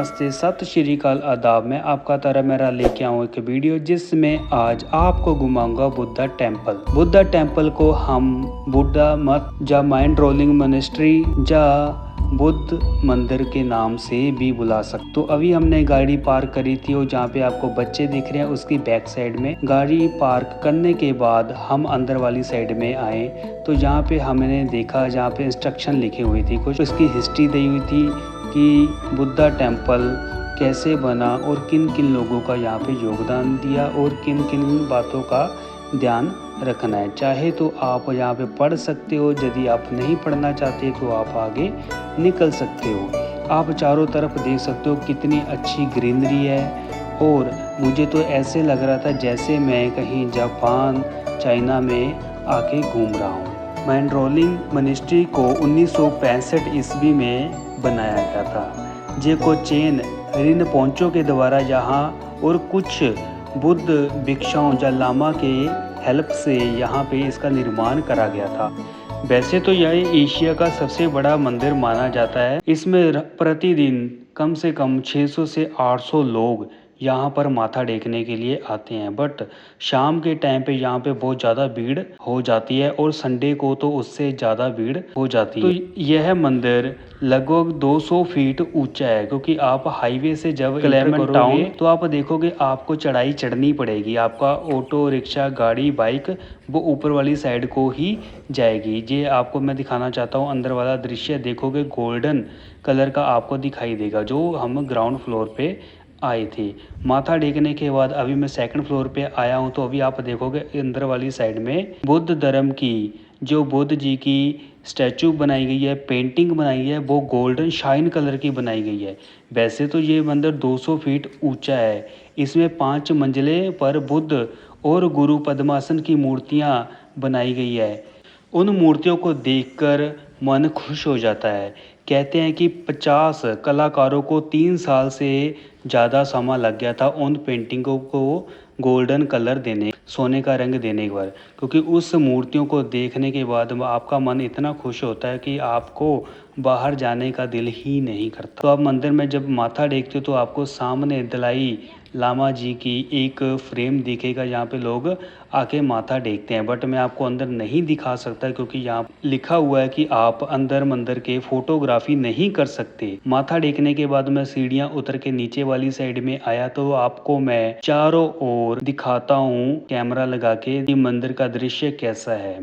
नमस्ते, सत श्री अकाल, आदाब। मैं आपका तरह मेरा लेके आऊँ एक वीडियो जिसमें आज आपको घुमाऊंगा बुद्धा टेम्पल। बुद्धा टेम्पल को हम बुद्धा मठ या माइंड रोलिंग मोनेस्ट्री या बुद्ध मंदिर के नाम से भी बुला सकते। तो अभी हमने गाड़ी पार्क करी थी और जहाँ पे आपको बच्चे दिख रहे हैं उसकी बैक साइड में गाड़ी पार्क करने के बाद हम अंदर वाली साइड में आए तो जहाँ पे हमने देखा जहाँ पे इंस्ट्रक्शन लिखी हुई थी, कुछ उसकी हिस्ट्री दी हुई थी कि बुद्धा टेम्पल कैसे बना और किन किन लोगों का यहाँ पे योगदान दिया और किन किन बातों का ध्यान रखना है। चाहे तो आप यहाँ पे पढ़ सकते हो, यदि आप नहीं पढ़ना चाहते तो आप आगे निकल सकते हो। आप चारों तरफ देख सकते हो कितनी अच्छी ग्रीनरी है और मुझे तो ऐसे लग रहा था जैसे मैं कहीं जापान चाइना में आके घूम रहा हूँ। माइंड रोलिंग मोनेस्ट्री को 1965 ईस्वी में बनाया गया था। जेको चेन रिनपोंचो के द्वारा यहाँ और कुछ बुद्ध भिक्षुओं या लामा के हेल्प से यहाँ पे इसका निर्माण करा गया था। वैसे तो यह एशिया का सबसे बड़ा मंदिर माना जाता है। इसमें प्रतिदिन कम से कम 600 से 800 लोग यहाँ पर माथा टेकने के लिए आते हैं, बट शाम के टाइम पे यहाँ पे बहुत ज़्यादा भीड़ हो जाती है और संडे को तो उससे ज़्यादा भीड़ हो जाती है। तो यह मंदिर लगभग 200 फीट ऊंचा है, क्योंकि आप हाईवे से जब क्लेमेंट टाउन तो आप देखोगे आपको चढ़ाई चढ़नी पड़ेगी। आपका ऑटो रिक्शा गाड़ी बाइक वो ऊपर वाली साइड को ही जाएगी। ये आपको मैं दिखाना चाहता हूँ, अंदर वाला दृश्य देखोगे गोल्डन कलर का आपको दिखाई देगा। जो हम ग्राउंड फ्लोर पे आए थे, माथा टेकने के बाद अभी मैं सेकंड फ्लोर पे आया हूँ। तो अभी आप देखोगे अंदर वाली साइड में बुद्ध धर्म की जो बुद्ध जी की स्टैचू बनाई गई है, पेंटिंग बनाई है, वो गोल्डन शाइन कलर की बनाई गई है। वैसे तो ये मंदिर 200 फीट ऊंचा है। इसमें 5 मंजिले पर बुद्ध और गुरु पद्मासन की मूर्तियां बनाई गई है। उन मूर्तियों को देखकर मन खुश हो जाता है। कहते हैं कि 50 कलाकारों को 3 साल से ज़्यादा समय लग गया था उन पेंटिंगों को गोल्डन कलर देने, सोने का रंग देने पर, क्योंकि उस मूर्तियों को देखने के बाद आपका मन इतना खुश होता है कि आपको बाहर जाने का दिल ही नहीं करता। तो आप मंदिर में जब माथा टेकते हो तो आपको सामने दलाई लामा जी की एक फ्रेम दिखेगा, जहाँ पे लोग आके माथा टेकते हैं। बट मैं आपको अंदर नहीं दिखा सकता क्योंकि यहाँ लिखा हुआ है कि आप अंदर मंदिर के फोटोग्राफी नहीं कर सकते। माथा टेकने के बाद मैं सीढ़ियाँ उतर के नीचे वाली साइड में आया तो आपको मैं चारों ओर दिखाता हूँ कैमरा लगा के कि मंदिर का दृश्य कैसा है।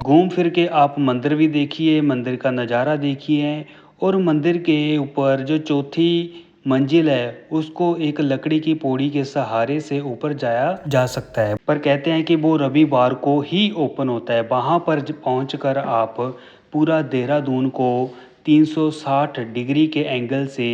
घूम फिर के आप मंदिर भी देखिए, मंदिर का नज़ारा देखिए और मंदिर के ऊपर जो चौथी मंजिल है उसको एक लकड़ी की पौड़ी के सहारे से ऊपर जाया जा सकता है, पर कहते हैं कि वो रविवार को ही ओपन होता है। वहाँ पर पहुँचकर आप पूरा देहरादून को 360 डिग्री के एंगल से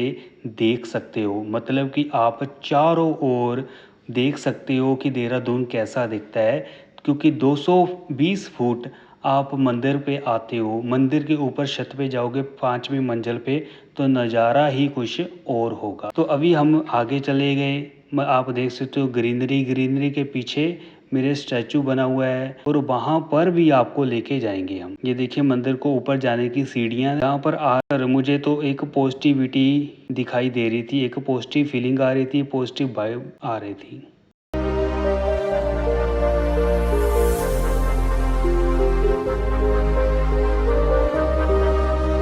देख सकते हो। मतलब कि आप चारों ओर देख सकते हो कि देहरादून कैसा दिखता है, क्योंकि 220 फुट आप मंदिर पे आते हो। मंदिर के ऊपर छत पे जाओगे 5वीं मंजिल पे तो नज़ारा ही कुछ और होगा। तो अभी हम आगे चले गए। आप देख सकते हो ग्रीनरी के पीछे मेरे स्टैचू बना हुआ है और वहाँ पर भी आपको लेके जाएंगे हम। ये देखिए मंदिर को ऊपर जाने की सीढ़ियाँ, जहाँ पर आकर मुझे तो एक पॉजिटिविटी दिखाई दे रही थी, एक पॉजिटिव फीलिंग आ रही थी, पॉजिटिव वाइब आ रही थी।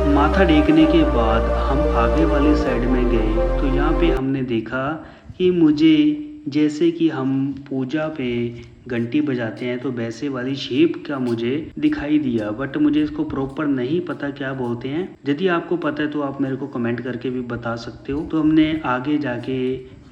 माथा टेकने के बाद हम आगे वाली साइड में गए तो यहाँ पे हमने देखा कि मुझे जैसे कि हम पूजा पे घंटी बजाते हैं तो वैसे वाली शेप का मुझे दिखाई दिया, बट मुझे इसको प्रॉपर नहीं पता क्या बोलते हैं। यदि आपको पता है तो आप मेरे को कमेंट करके भी बता सकते हो। तो हमने आगे जाके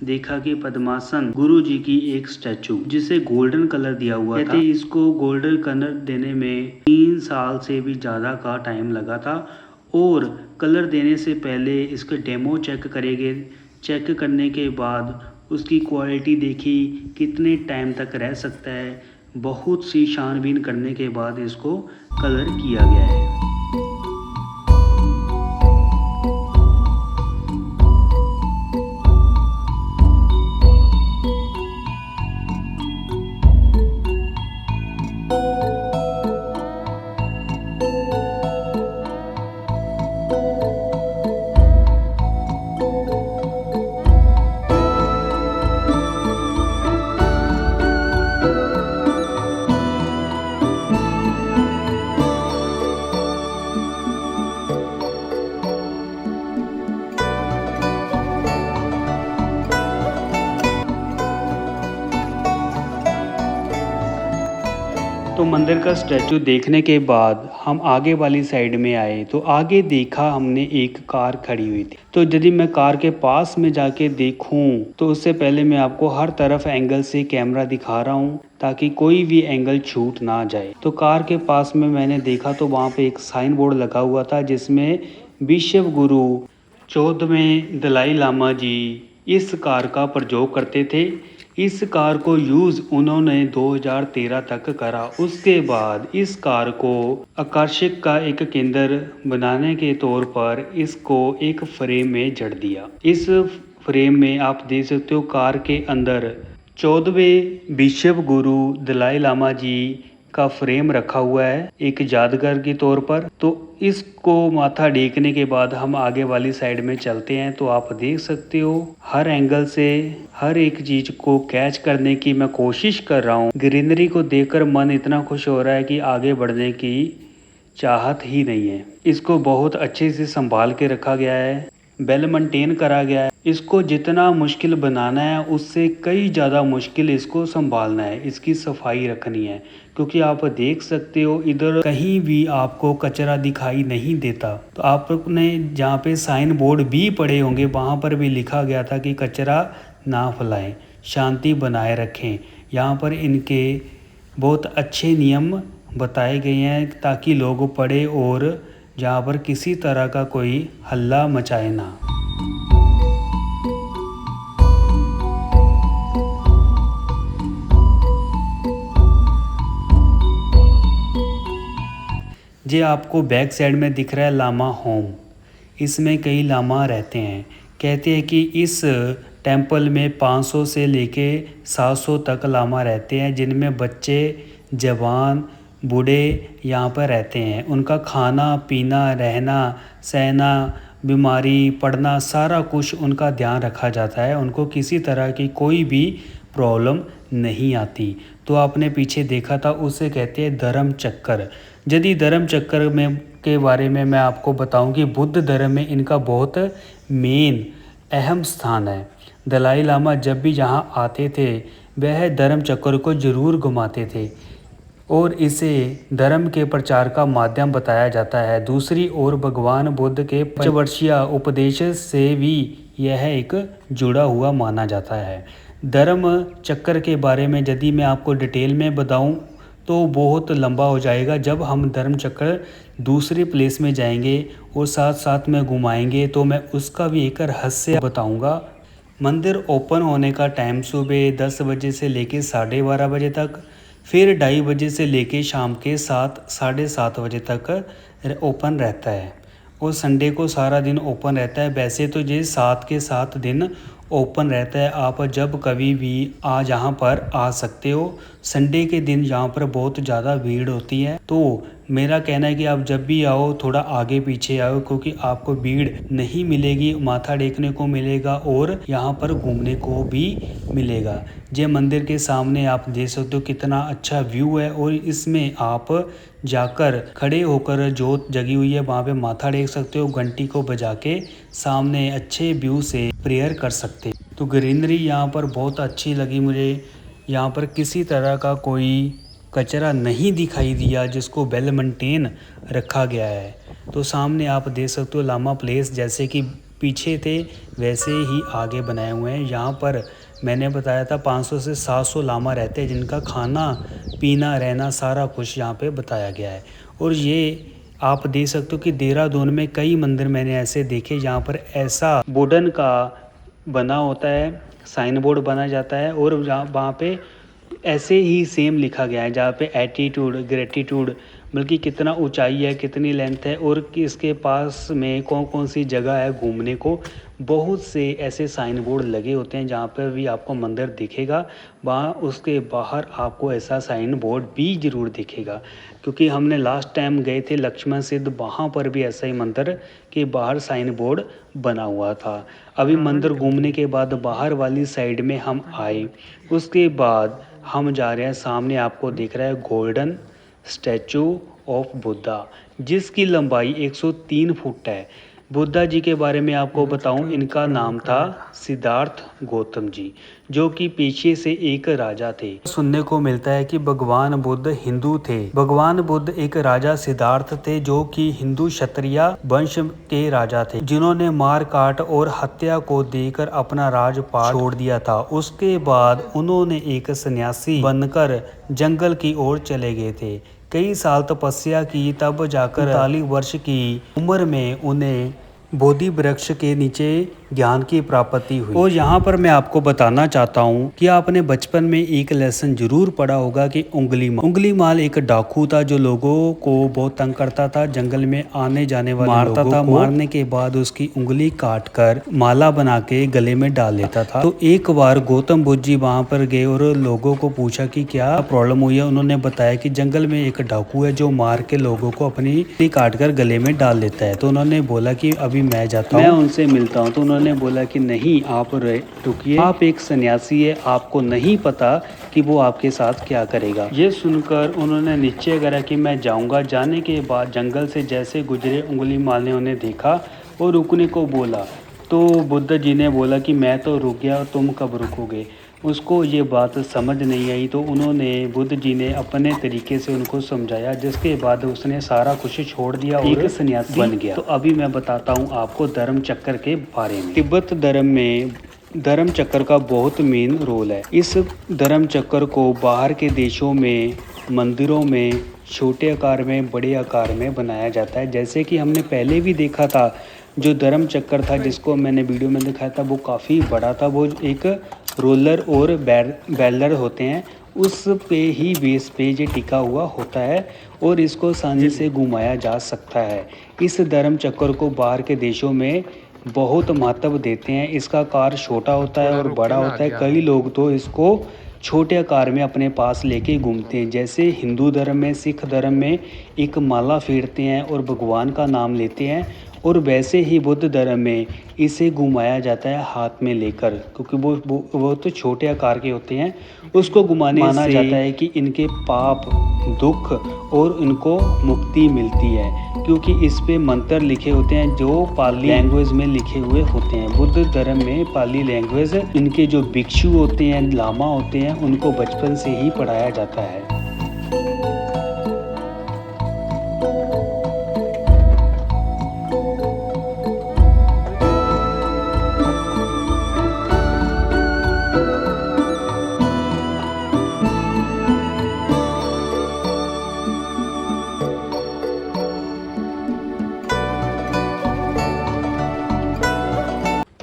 देखा कि पद्मासन गुरु जी की एक स्टैचू जिसे गोल्डन कलर दिया हुआ था। इसको गोल्डन कलर देने में 3 साल से भी ज़्यादा का टाइम लगा था और कलर देने से पहले इसके डेमो चेक करेंगे। चेक करने के बाद उसकी क्वालिटी देखी कितने टाइम तक रह सकता है। बहुत सी छानबीन करने के बाद इसको कलर किया गया है। तो मंदिर का स्टैचू देखने के बाद हम आगे वाली साइड में आए तो आगे देखा हमने एक कार खड़ी हुई थी। तो यदि मैं कार के पास में जाके देखूं तो उससे पहले मैं आपको हर तरफ एंगल से कैमरा दिखा रहा हूं ताकि कोई भी एंगल छूट ना जाए। तो कार के पास में मैंने देखा तो वहाँ पे एक साइन बोर्ड लगा हुआ था जिसमें विश्व गुरु 14वें दलाई लामा जी इस कार का प्रयोग करते थे। इस कार को यूज़ उन्होंने 2013 तक करा। उसके बाद इस कार को आकर्षक का एक केंद्र बनाने के तौर पर इसको एक फ्रेम में जड़ दिया। इस फ्रेम में आप देख सकते हो कार के अंदर 14वें विश्व गुरु दलाई लामा जी का फ्रेम रखा हुआ है एक यादगार के तौर पर। तो इसको माथा टेकने के बाद हम आगे वाली साइड में चलते हैं। तो आप देख सकते हो हर एंगल से हर एक चीज को कैच करने की मैं कोशिश कर रहा हूँ। ग्रीनरी को देखकर मन इतना खुश हो रहा है कि आगे बढ़ने की चाहत ही नहीं है। इसको बहुत अच्छे से संभाल के रखा गया है, वेल मेंटेन करा गया है। इसको जितना मुश्किल बनाना है उससे कई ज़्यादा मुश्किल इसको संभालना है, इसकी सफाई रखनी है। क्योंकि आप देख सकते हो इधर कहीं भी आपको कचरा दिखाई नहीं देता। तो आपने जहाँ पे साइन बोर्ड भी पड़े होंगे वहाँ पर भी लिखा गया था कि कचरा ना फैलाएं, शांति बनाए रखें। यहाँ पर इनके बहुत अच्छे नियम बताए गए हैं ताकि लोग पढ़े और जहाँ पर किसी तरह का कोई हल्ला मचाए ना। ये आपको बैक साइड में दिख रहा है लामा होम। इसमें कई लामा रहते हैं। कहते हैं कि इस टेंपल में 500 से लेके 700 तक लामा रहते हैं, जिनमें बच्चे, जवान, बूढ़े यहाँ पर रहते हैं। उनका खाना पीना, रहना सहना, बीमारी, पढ़ना, सारा कुछ उनका ध्यान रखा जाता है। उनको किसी तरह की कोई भी प्रॉब्लम नहीं आती। तो आपने पीछे देखा था उसे कहते हैं धर्म चक्कर। यदि धर्म चक्कर में के बारे में मैं आपको बताऊं कि बुद्ध धर्म में इनका बहुत मेन अहम स्थान है। दलाई लामा जब भी यहाँ आते थे वह धर्म चक्कर को जरूर घुमाते थे और इसे धर्म के प्रचार का माध्यम बताया जाता है। दूसरी ओर भगवान बुद्ध के पंचवर्षीय उपदेश से भी यह एक जुड़ा हुआ माना जाता है। धर्म चक्कर के बारे में यदि मैं आपको डिटेल में बताऊं तो बहुत लंबा हो जाएगा। जब हम धर्म चक्कर दूसरे प्लेस में जाएंगे और साथ साथ में घुमाएंगे तो मैं उसका भी एक रहस्य बताऊंगा। मंदिर ओपन होने का टाइम सुबह 10 बजे से लेके 12:30 बजे तक, फिर 2:30 बजे से लेके शाम के 7-7:30 बजे तक ओपन रहता है और संडे को सारा दिन ओपन रहता है। वैसे तो ये 7 के 7 दिन ओपन रहता है। आप जब कभी भी यहाँ पर आ सकते हो। संडे के दिन यहाँ पर बहुत ज़्यादा भीड़ होती है। तो मेरा कहना है कि आप जब भी आओ थोड़ा आगे पीछे आओ, क्योंकि आपको भीड़ नहीं मिलेगी, माथा टेकने को मिलेगा और यहाँ पर घूमने को भी मिलेगा। ये मंदिर के सामने आप देख सकते हो कितना अच्छा व्यू है और इसमें आप जाकर खड़े होकर जोत जगी हुई है वहाँ पे माथा टेक सकते हो, घंटी को बजा के सामने अच्छे व्यू से प्रेयर कर सकते। तो ग्रीनरी यहाँ पर बहुत अच्छी लगी मुझे। यहाँ पर किसी तरह का कोई कचरा नहीं दिखाई दिया, जिसको वेल मेंटेन रखा गया है। तो सामने आप देख सकते हो लामा प्लेस जैसे कि पीछे थे वैसे ही आगे बनाए हुए हैं। यहाँ पर मैंने बताया था 500 से 700 लामा रहते हैं, जिनका खाना पीना रहना सारा कुछ यहाँ पे बताया गया है। और ये आप देख सकते हो कि देहरादून में कई मंदिर मैंने ऐसे देखे जहाँ पर ऐसा वुडन का बना होता है, साइन बोर्ड बना जाता है और वहाँ पे ऐसे ही सेम लिखा गया है जहाँ पे एटीट्यूड, ग्रेटिट्यूड, बल्कि कितना ऊंचाई है, कितनी लेंथ है और इसके पास में कौन कौन सी जगह है घूमने को। बहुत से ऐसे साइन बोर्ड लगे होते हैं जहाँ पर भी आपको मंदिर दिखेगा, वहाँ उसके बाहर आपको ऐसा साइन बोर्ड भी ज़रूर दिखेगा। क्योंकि हमने लास्ट टाइम गए थे लक्ष्मण सिद्ध, वहाँ पर भी ऐसा ही मंदिर के बाहर साइन बोर्ड बना हुआ था। अभी मंदिर घूमने के बाद बाहर वाली साइड में हम आए, उसके बाद हम जा रहे हैं, सामने आपको दिख रहा है गोल्डन स्टैचू ऑफ बुद्धा, जिसकी लंबाई 103 फुट है। बुद्धा जी के बारे में आपको बताऊं, इनका नाम था सिद्धार्थ गौतम जी, जो कि पीछे से एक राजा थे। सुनने को मिलता है कि भगवान बुद्ध हिंदू थे। भगवान बुद्ध एक राजा सिद्धार्थ थे, जो कि हिंदू क्षत्रिय वंश के राजा थे, जिन्होंने मार काट और हत्या को देकर अपना राजपाट छोड़ दिया था। उसके बाद उन्होंने एक सन्यासी बनकर जंगल की ओर चले गए थे। कई साल तपस्या की, तब जाकर 45 वर्ष की उम्र में उन्हें बोधि वृक्ष के नीचे ज्ञान की प्राप्ति हुई। और यहाँ पर मैं आपको बताना चाहता हूँ कि आपने बचपन में एक लेसन जरूर पढ़ा होगा कि उंगलीमाल एक डाकू था, जो लोगों को बहुत तंग करता था, जंगल में आने जाने वाले मारता था। मारने के बाद उसकी उंगली काट कर माला बना के गले में डाल लेता था। तो एक बार गौतम बुद्ध जी वहाँ पर गए और लोगों को पूछा कि क्या प्रॉब्लम हुई है। उन्होंने बताया कि जंगल में एक डाकू है, जो मार के लोगों को अपनी काट कर गले में डाल लेता है। तो उन्होंने बोला कि अभी मैं जाता हूँ, मैं उनसे मिलता हूँ। तो उन्होंने बोला कि नहीं, आप रुकिए, आप एक सन्यासी है, आपको नहीं पता कि वो आपके साथ क्या करेगा। ये सुनकर उन्होंने निश्चय करा कि मैं जाऊंगा। जाने के बाद जंगल से जैसे गुजरे, उंगलीमाल ने उन्हें देखा और रुकने को बोला। तो बुद्ध जी ने बोला कि मैं तो रुक गया, तुम कब रुकोगे। उसको ये बात समझ नहीं आई, तो उन्होंने बुद्ध जी ने अपने तरीके से उनको समझाया, जिसके बाद उसने सारा कुछ छोड़ दिया और एक सन्यासी बन गया। तो अभी मैं बताता हूँ आपको धर्म चक्र के बारे में। तिब्बत धर्म में धर्म चक्र का बहुत मेन रोल है। इस धर्म चक्र को बाहर के देशों में, मंदिरों में छोटे आकार में, बड़े आकार में बनाया जाता है। जैसे कि हमने पहले भी देखा था, जो धर्म चक्र था जिसको मैंने वीडियो में दिखाया था, वो काफ़ी बड़ा था। वो एक रोलर और बैलर होते हैं, उस पे ही बेस पे ये टिका हुआ होता है और इसको आसानी से घुमाया जा सकता है। इस धर्म चक्र को बाहर के देशों में बहुत महत्व देते हैं। इसका आकार छोटा होता है और बड़ा होता है। कई लोग तो इसको छोटे आकार में अपने पास लेके घूमते हैं। जैसे हिंदू धर्म में, सिख धर्म में एक माला फेरते हैं और भगवान का नाम लेते हैं, और वैसे ही बुद्ध धर्म में इसे घुमाया जाता है हाथ में लेकर, क्योंकि वो तो छोटे आकार के होते हैं। उसको घुमाने से माना जाता है कि इनके पाप, दुख और इनको मुक्ति मिलती है, क्योंकि इस पे मंत्र लिखे होते हैं जो पाली लैंग्वेज में लिखे हुए होते हैं। बुद्ध धर्म में पाली लैंग्वेज, इनके जो भिक्षु होते हैं, लामा होते हैं, उनको बचपन से ही पढ़ाया जाता है।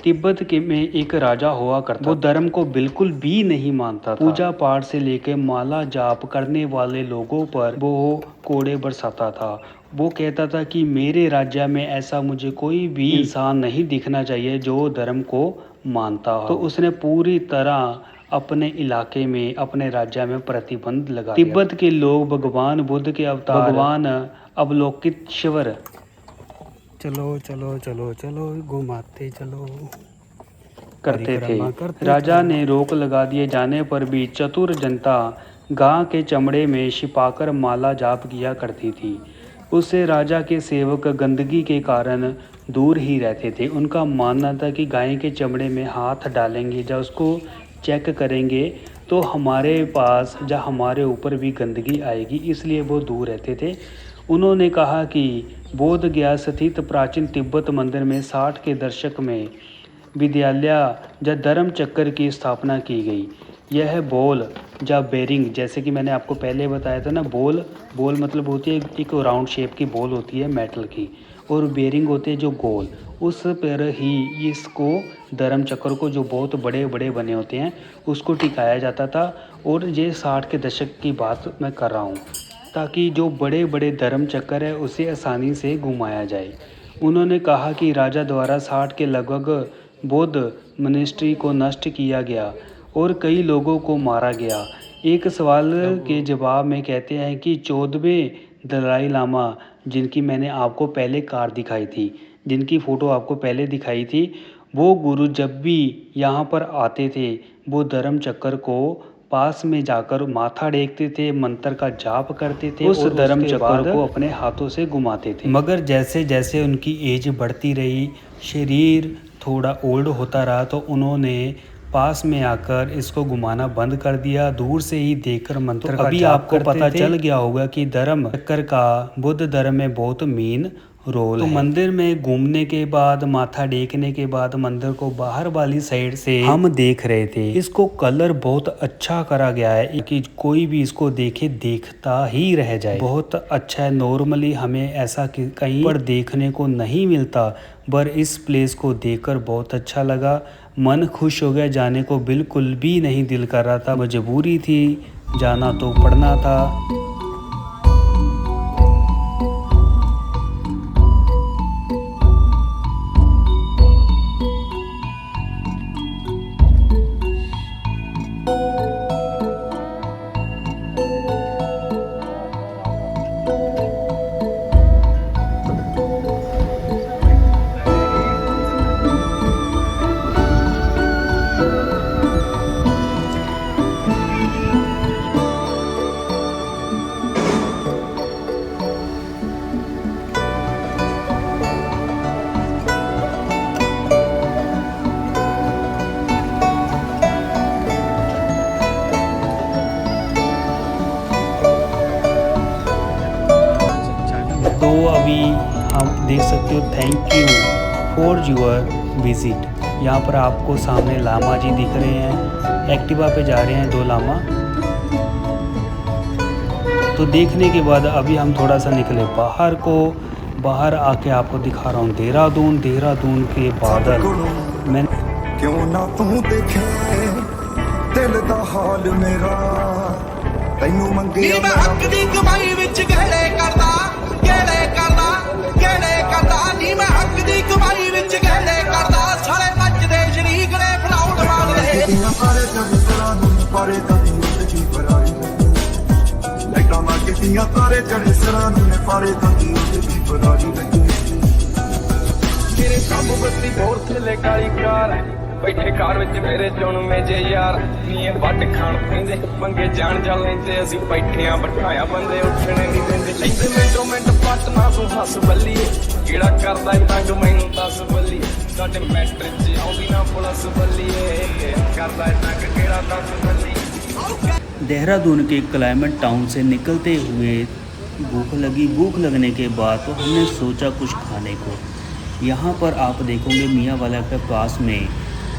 तिब्बत के में एक राजा हुआ करता, वो धर्म को बिल्कुल भी नहीं मानता था। पूजा पाठ से लेकर माला जाप करने वाले लोगों पर वो कोड़े बरसाता था। वो कहता था कि मेरे राज्य में ऐसा मुझे कोई भी इंसान नहीं दिखना चाहिए जो धर्म को मानता हो। तो उसने पूरी तरह अपने इलाके में, अपने राज्य में प्रतिबंध लगा दिया। तिब्बत के लोग भगवान बुद्ध के अवतार, भगवान अवलोकितेश्वर, चलो चलो चलो चलो घुमाते चलो करते थे। राजा ने रोक लगा दिए जाने पर भी चतुर जनता गां के चमड़े में छिपाकर माला जाप किया करती थी। उससे राजा के सेवक गंदगी के कारण दूर ही रहते थे। उनका मानना था कि गाय के चमड़े में हाथ डालेंगे या उसको चेक करेंगे तो हमारे पास या हमारे ऊपर भी गंदगी आएगी, इसलिए वो दूर रहते थे। उन्होंने कहा कि बोध गया स्थित प्राचीन तिब्बत मंदिर में 60 के दशक में विद्यालय या धर्म चक्र की स्थापना की गई। यह बॉल या बेरिंग, जैसे कि मैंने आपको पहले बताया था ना, बॉल मतलब होती है एक राउंड शेप की बॉल होती है मेटल की, और बेरिंग होते हैं जो गोल, उस पर ही इसको धर्म चक्र को, जो बहुत बड़े बड़े बने होते हैं, उसको टिकाया जाता था। और ये 60 के दशक की बात मैं कर रहा हूँ, ताकि जो बड़े बड़े धर्म चक्र है उसे आसानी से घुमाया जाए। उन्होंने कहा कि राजा द्वारा 60 के लगभग बौद्ध मॉनेस्ट्री को नष्ट किया गया और कई लोगों को मारा गया। एक सवाल के जवाब में कहते हैं कि 14वें दलाई लामा, जिनकी मैंने आपको पहले कार दिखाई थी, जिनकी फ़ोटो आपको पहले दिखाई थी, वो गुरु जब भी यहाँ पर आते थे वो धर्म चक्र को पास में जाकर माथा टेकते थे, मंत्र का जाप करते थे, उस धर्म चक्र को अपने हाथों से घुमाते थे। मगर जैसे जैसे उनकी एज बढ़ती रही, शरीर थोड़ा ओल्ड होता रहा, तो उन्होंने पास में आकर इसको घुमाना बंद कर दिया, दूर से ही देखकर मंत्र का जाप आपको पता चल गया होगा कि धर्म चक्र का बुद्ध धर्म में बहुत मेन रोल तो है। मंदिर में घूमने के बाद, माथा टेकने के बाद मंदिर को बाहर वाली साइड से हम देख रहे थे। इसको कलर बहुत अच्छा करा गया है कि कोई भी इसको देखे देखता ही रह जाए। बहुत अच्छा है। नॉर्मली हमें ऐसा कहीं पर देखने को नहीं मिलता, पर इस प्लेस को देखकर बहुत अच्छा लगा, मन खुश हो गया। जाने को बिल्कुल भी नहीं दिल कर रहा था, मजबूरी थी, जाना तो पड़ना था। तो अभी आप देख सकते हो, thank you for your visit. यहाँ पर आपको सामने लामा जी दिख रहे हैं, एक्टिवा पे जा रहे हैं 2 लामा। तो देखने के बाद अभी हम थोड़ा सा निकले बाहर आके आपको दिखा रहा हूँ देहरादून के बादल। मैं क्यों ना तू देखे दिल दा हाल मेरा, तैनू मंगे मैं हक दी कमाई विच गहले करदा नी, मैं हक दी कमाई विच गहले करदा, सारे मचदे शरीक ने फलाउड मांगदे सारे चढ़सरां नूं पारे कदी जी फराई लाइटा मार के दियां तारे चढ़सरां नूं पारे कदी जी फराई मेरे काम बस्ती बोर थले काली कार बैठे कार विच मेरे चुन मेजे यार नीए ਵੱਟ ਖਾਣ ਪੈਂਦੇ ਮੰਗੇ ਜਾਣ ਜਾ ਲੈਂਦੇ ਅਸੀਂ ਬੈਠਿਆਂ ਬਿਠਾਇਆ ਬੰਦੇ ਉੱਠਣੇ ਨਹੀਂ ਦਿੰਦੇ ਲੈਂਦੇ ਮਿੰਟੋ ਮਿੰਟ ਪੱਟ ਨਾ ਤੂੰ ਹੱਸ ਬੱਲੀਏ ਕਿਹੜਾ ਕਰਦਾ ਈ ਤੰਗ ਮੈਨੂੰ ਦੱਸ ਬੱਲੀਏ ਸਾਡੇ ਮੈਟ੍ਰਿਕ 'ਚ ਆਉਂਦੀ ਨਾ ਪੁਲਿਸ ਬੱਲੀਏ ਕਰਦਾ ਈ ਤੰਗ ਕਿਹੜਾ ਦੱਸ ਬੱਲੀਏ। देहरादून के क्लाइमेट टाउन से निकलते हुए भूख लगने के बाद तो हमने सोचा कुछ खाने को। यहाँ पर आप देखोगे मियाँ वाला के पास में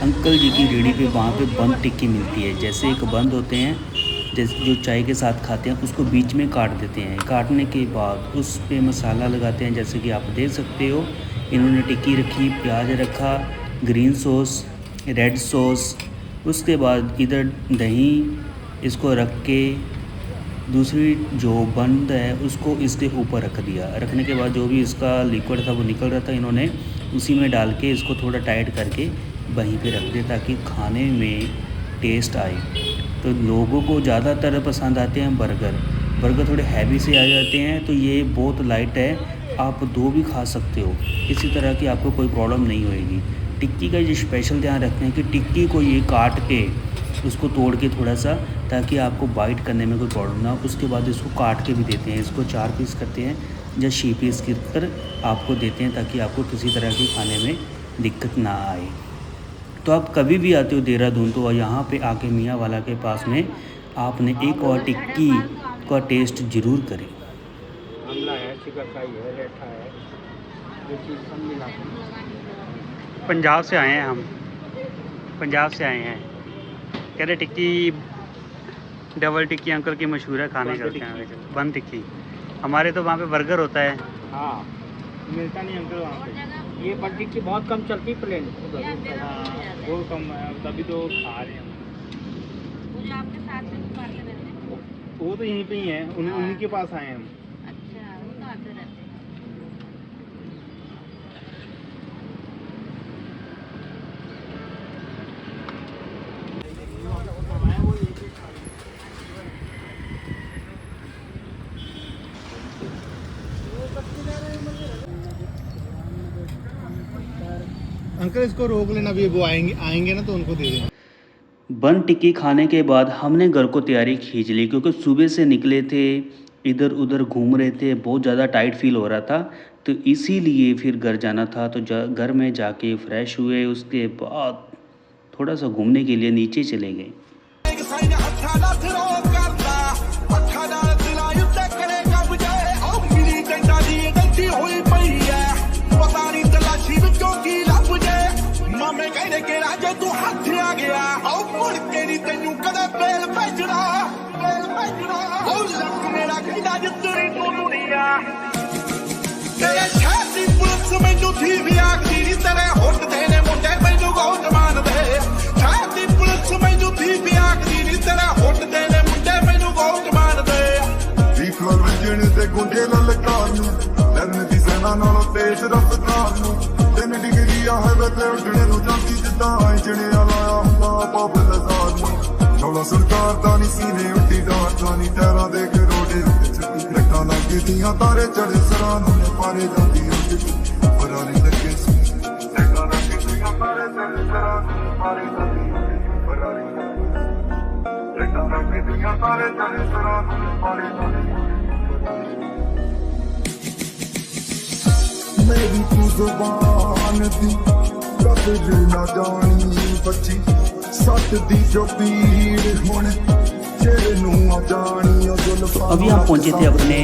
अंकल जी की रेडी पे वहाँ पे बंद टिक्की मिलती है। जैसे एक बंद होते हैं, जैसे जो चाय के साथ खाते हैं, उसको बीच में काट देते हैं। काटने के बाद उस पे मसाला लगाते हैं, जैसे कि आप देख सकते हो। इन्होंने टिक्की रखी, प्याज रखा, ग्रीन सॉस, रेड सॉस, उसके बाद इधर दही, इसको रख के दूसरी जो बंद है उसको इसके ऊपर रख दिया। रखने के बाद जो भी इसका लिक्विड था वो निकल रहा था, इन्होंने उसी में डाल के इसको थोड़ा टाइट करके वहीं पे रख दिया ताकि खाने में टेस्ट आए। तो लोगों को ज़्यादातर पसंद आते हैं बर्गर थोड़े हैवी से आ जाते हैं, तो ये बहुत लाइट है, आप 2 भी खा सकते हो, किसी तरह की आपको कोई प्रॉब्लम नहीं होएगी। टिक्की का ये स्पेशल ध्यान रखते हैं कि टिक्की को ये काट के उसको तोड़ के थोड़ा सा, ताकि आपको बाइट करने में कोई प्रॉब्लम ना हो। उसके बाद इसको काट के भी देते हैं, इसको 4 पीस करते हैं या 6 पीस कर आपको देते हैं, ताकि आपको किसी तरह की खाने में दिक्कत ना आए। तो आप कभी भी आते हो देहरादून तो यहाँ पे आके मियाँ वाला के पास में आपने एक और टिक्की का टेस्ट ज़रूर करें। पंजाब से आए हैं हम, पंजाब से आए हैं। कह रहे टिक्की, डबल टिक्की अंकल की मशहूर है, खाने चलते हैं। बंद टिक्की हमारे तो वहाँ पे बर्गर होता है। हाँ मिलता नहीं अंकल वहाँ पे, ये बंद टिक्की बहुत कम चलती प्लेन। वो कम है, तभी तो खा रहे हैं। वो आपके साथ में दुकान में रहते हैं, वो तो यहीं पे ही है, उन्हीं के पास आए हम। अच्छा वो तो आते रहते हैं। अंकल इसको रोक लेना, अभी वो आएंगे ना तो उनको दे देना। बन टिक्की खाने के बाद हमने घर को तैयारी खींच ली, क्योंकि सुबह से निकले थे, इधर उधर घूम रहे थे, बहुत ज़्यादा टाइट फील हो रहा था, तो इसीलिए फिर घर जाना था। तो घर में जाके फ्रेश हुए, उसके बाद थोड़ा सा घूमने के लिए नीचे चले गए। तेरे छाती पुलिस मैनू थी भी आखदी नी तेरे हुट देने मुंडे मैनू बहुत मानदे छाती पुलिस मैनू थी भी आखदी नी तेरे हुट देने मुंडे मैनू बहुत मानदे रीफल वजण ते गुंडे ललकार नू लड़न दी सेना नालों तेज रफ्तार नू 3 डिग्री है वे ते उठने नू जांदी जिद्दां जणे आला हुंदा बाबल ज़ार नू नौला सरकार दा नी सीने उड्डी डार दा नी टैरा दे के रोडे उत्ते छुट्टी रखा लगे दियां तारे चढ़े सरां नू पारे जांदी उड्डी फरारी लगे सी रखा लगे दियां तारे चढ़े सरां नू पारे जांदी उड्डी फरारी रखा लगे दियां तारे चढ़े सरां नू पारे जांदी मेरी तू ज़ुबान दी कद ना जानी बच्ची सट दी जो पीड़ हुण अभी हम पहुंचे थे अपने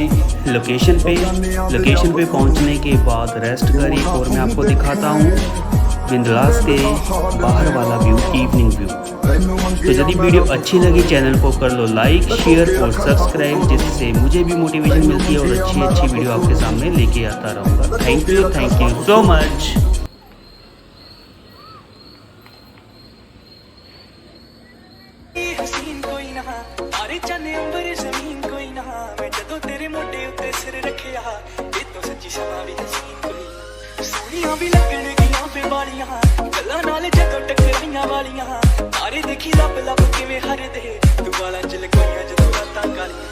लोकेशन पे पहुंचने के बाद रेस्ट करी, और मैं आपको दिखाता हूँ बिंदलास के बाहर वाला व्यू, इवनिंग व्यू। तो यदि वीडियो अच्छी लगी चैनल को कर लो लाइक, शेयर और सब्सक्राइब, जिससे मुझे भी मोटिवेशन मिलती है और अच्छी वीडियो आपके सामने लेके आता रहूँगा। Thank you so much. भी लगणगियां फे वालियां गल्लां नाल जदों टकराइयां वालियां तारे देखी लब लब किवें हरदे तू वाला च लकोइयां जदों रातां कालियां